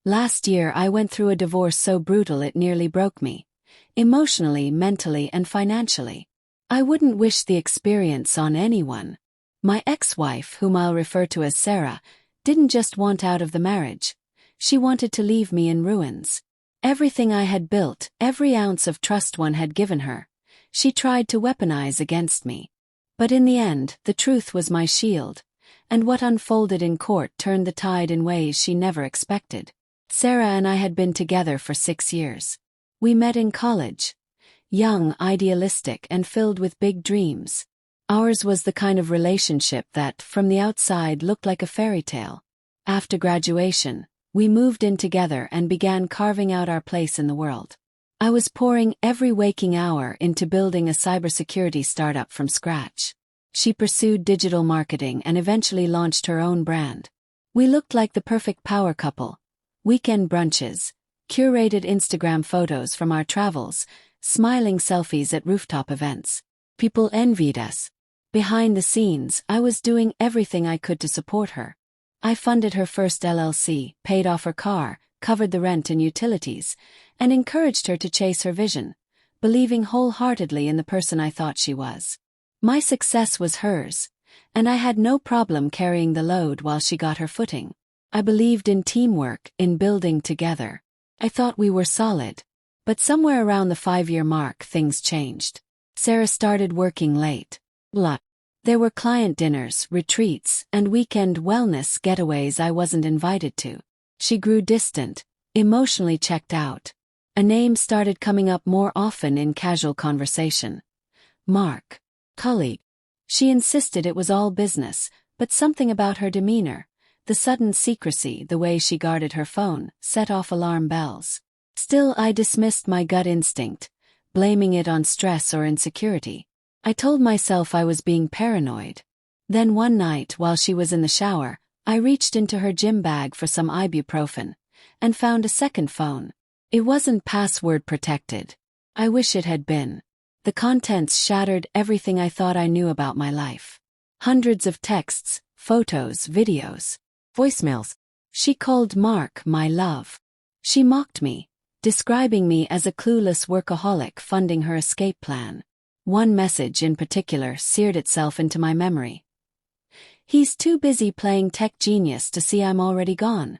Last year I went through a divorce so brutal it nearly broke me. Emotionally, mentally, and financially. I wouldn't wish the experience on anyone. My ex-wife, whom I'll refer to as Sarah, didn't just want out of the marriage. She wanted to leave me in ruins. Everything I had built, every ounce of trust one had given her, she tried to weaponize against me. But in the end, the truth was my shield, and what unfolded in court turned the tide in ways she never expected. Sarah and I had been together for 6 years. We met in college. Young, idealistic, and filled with big dreams. Ours was the kind of relationship that, from the outside, looked like a fairy tale. After graduation, we moved in together and began carving out our place in the world. I was pouring every waking hour into building a cybersecurity startup from scratch. She pursued digital marketing and eventually launched her own brand. We looked like the perfect power couple. Weekend brunches, curated Instagram photos from our travels, smiling selfies at rooftop events. People envied us. Behind the scenes, I was doing everything I could to support her. I funded her first LLC, paid off her car, covered the rent and utilities, and encouraged her to chase her vision, believing wholeheartedly in the person I thought she was. My success was hers, and I had no problem carrying the load while she got her footing. I believed in teamwork, in building together. I thought we were solid. But somewhere around the 5-year mark, things changed. Sarah started working late. There were client dinners, retreats, and weekend wellness getaways I wasn't invited to. She grew distant, emotionally checked out. A name started coming up more often in casual conversation. Mark. Colleague. She insisted it was all business, but something about her demeanor, the sudden secrecy, the way she guarded her phone, set off alarm bells. Still, I dismissed my gut instinct, blaming it on stress or insecurity. I told myself I was being paranoid. Then one night, while she was in the shower, I reached into her gym bag for some ibuprofen, and found a second phone. It wasn't password protected. I wish it had been. The contents shattered everything I thought I knew about my life. Hundreds of texts, photos, videos, voicemails. She called Mark my love. She mocked me, describing me as a clueless workaholic funding her escape plan. One message in particular seared itself into my memory. He's too busy playing tech genius to see I'm already gone.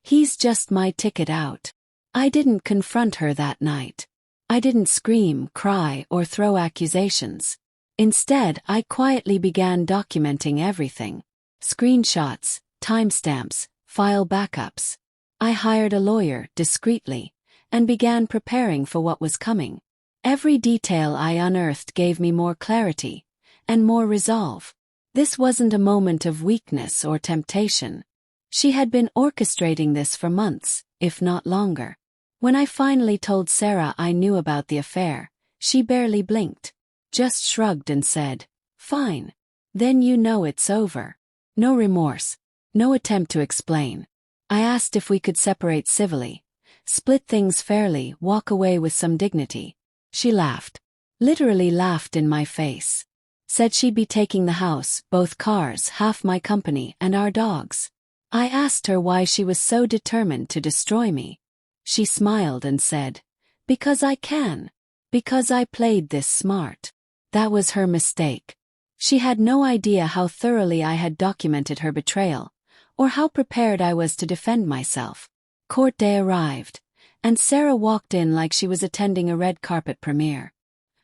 He's just my ticket out. I didn't confront her that night. I didn't scream, cry, or throw accusations. Instead, I quietly began documenting everything. Screenshots, timestamps, file backups. I hired a lawyer, discreetly, and began preparing for what was coming. Every detail I unearthed gave me more clarity, and more resolve. This wasn't a moment of weakness or temptation. She had been orchestrating this for months, if not longer. When I finally told Sarah I knew about the affair, she barely blinked, just shrugged and said, "Fine. Then you know it's over." No remorse, no attempt to explain. I asked if we could separate civilly, split things fairly, walk away with some dignity. She laughed. Literally laughed in my face. Said she'd be taking the house, both cars, half my company, and our dogs. I asked her why she was so determined to destroy me. She smiled and said, "Because I can. Because I played this smart." That was her mistake. She had no idea how thoroughly I had documented her betrayal, or how prepared I was to defend myself. Court day arrived, and Sarah walked in like she was attending a red carpet premiere.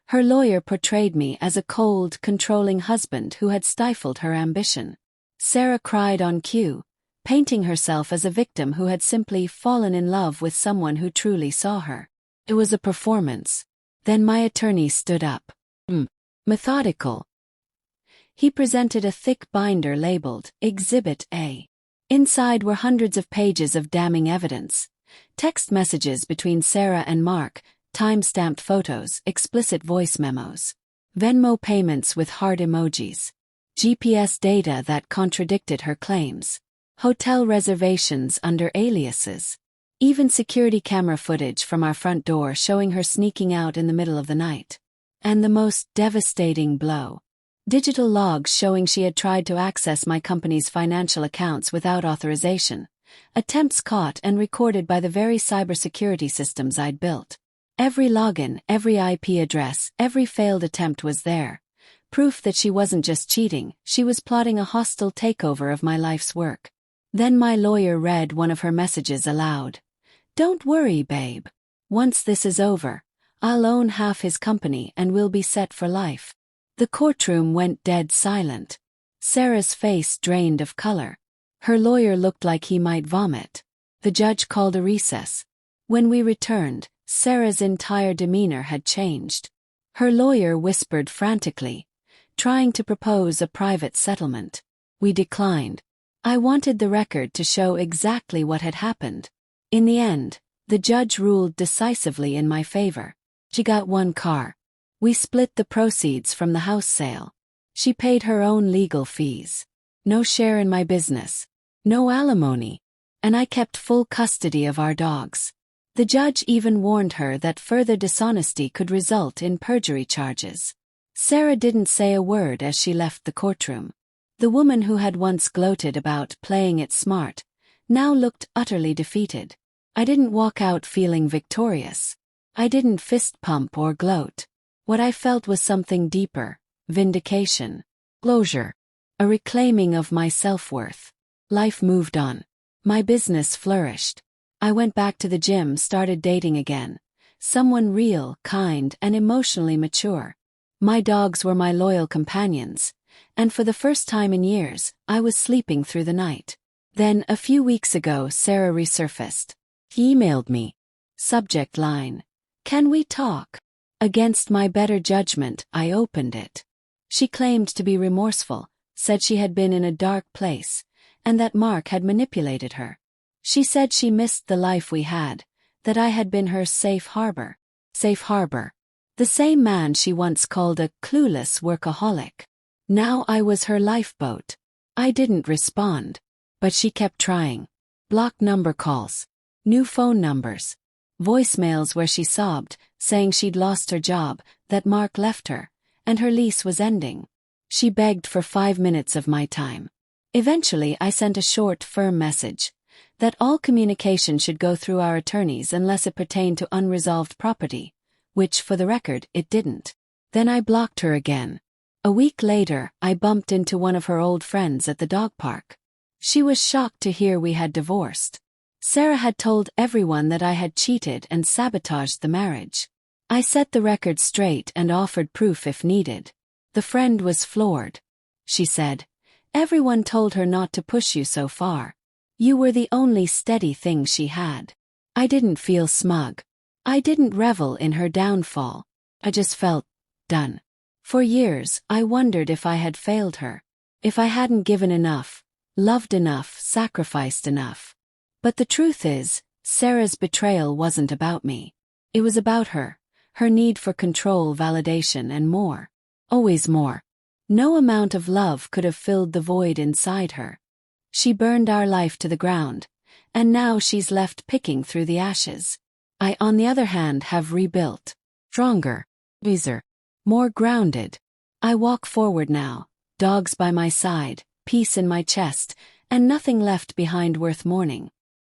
Her lawyer portrayed me as a cold, controlling husband who had stifled her ambition. Sarah cried on cue, painting herself as a victim who had simply fallen in love with someone who truly saw her. It was a performance. Then my attorney stood up. Methodical. He presented a thick binder labeled Exhibit A. Inside were hundreds of pages of damning evidence. Text messages between Sarah and Mark, time-stamped photos, explicit voice memos, Venmo payments with heart emojis, GPS data that contradicted her claims, hotel reservations under aliases, even security camera footage from our front door showing her sneaking out in the middle of the night. And the most devastating blow. Digital logs showing she had tried to access my company's financial accounts without authorization, attempts caught and recorded by the very cybersecurity systems I'd built. Every login, every IP address, every failed attempt was there. Proof that she wasn't just cheating, she was plotting a hostile takeover of my life's work. Then my lawyer read one of her messages aloud. "Don't worry, babe. Once this is over, I'll own half his company and we'll be set for life." The courtroom went dead silent. Sarah's face drained of color. Her lawyer looked like he might vomit. The judge called a recess. When we returned, Sarah's entire demeanor had changed. Her lawyer whispered frantically, trying to propose a private settlement. We declined. I wanted the record to show exactly what had happened. In the end, the judge ruled decisively in my favor. She got one car. We split the proceeds from the house sale. She paid her own legal fees. No share in my business. No alimony. And I kept full custody of our dogs. The judge even warned her that further dishonesty could result in perjury charges. Sarah didn't say a word as she left the courtroom. The woman who had once gloated about playing it smart now looked utterly defeated. I didn't walk out feeling victorious. I didn't fist pump or gloat. What I felt was something deeper: vindication, closure, a reclaiming of my self-worth. Life moved on. My business flourished. I went back to the gym, started dating again. Someone real, kind, and emotionally mature. My dogs were my loyal companions, and for the first time in years, I was sleeping through the night. Then, a few weeks ago, Sarah resurfaced. He emailed me. Subject line: "Can we talk?" Against my better judgment, I opened it. She claimed to be remorseful, said she had been in a dark place, and that Mark had manipulated her. She said she missed the life we had, that I had been her safe harbor. Safe harbor. The same man she once called a clueless workaholic. Now I was her lifeboat. I didn't respond. But she kept trying. Blocked number calls. New phone numbers. Voicemails where she sobbed, saying she'd lost her job, that Mark left her, and her lease was ending. She begged for 5 minutes of my time. Eventually I sent a short, firm message that all communication should go through our attorneys unless it pertained to unresolved property, which, for the record, it didn't. Then I blocked her again. A week later, I bumped into one of her old friends at the dog park. She was shocked to hear we had divorced. Sarah had told everyone that I had cheated and sabotaged the marriage. I set the record straight and offered proof if needed. The friend was floored. She said, "Everyone told her not to push you so far. You were the only steady thing she had." I didn't feel smug. I didn't revel in her downfall. I just felt done. For years, I wondered if I had failed her. If I hadn't given enough, loved enough, sacrificed enough. But the truth is, Sarah's betrayal wasn't about me. It was about her, her need for control, validation, and more. Always more. No amount of love could have filled the void inside her. She burned our life to the ground, and now she's left picking through the ashes. I, on the other hand, have rebuilt. Stronger, wiser, more grounded. I walk forward now, dogs by my side, peace in my chest, and nothing left behind worth mourning.